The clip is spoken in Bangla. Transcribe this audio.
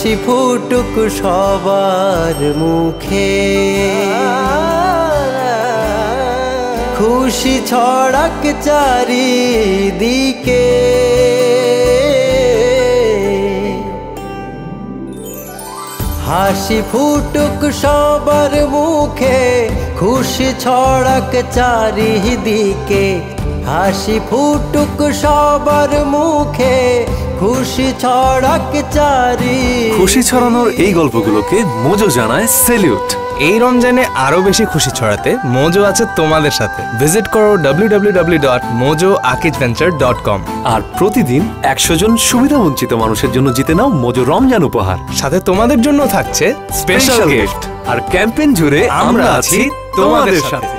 হাসি ফুটুক সবার মুখে, খুশি ছড়াক চারিদিকে। হাসি ফুটুক সবার মুখে, খুশি ছড়াক চারিদিকে। হাসি ফুটুক সবার মুখে, খুশি ছড়াক চারিদিকে। খুশি ছড়ানোর এই গল্পগুলোকে মোজো জানায় স্যালিউট। এই রমজানে আরো বেশি খুশি ছড়াতে মোজো আছে তোমাদের সাথে। ভিজিট করো www.mojoakijventure.com। আর প্রতিদিন 100 জন সুবিধাবঞ্চিত মানুষের জন্য জিতে নাও মোজো রমজান উপহার। সাথে তোমাদের জন্য থাকছে স্পেশাল গিফট। আর ক্যাম্পেইন জুড়ে আমরা আছি তোমাদের সাথে।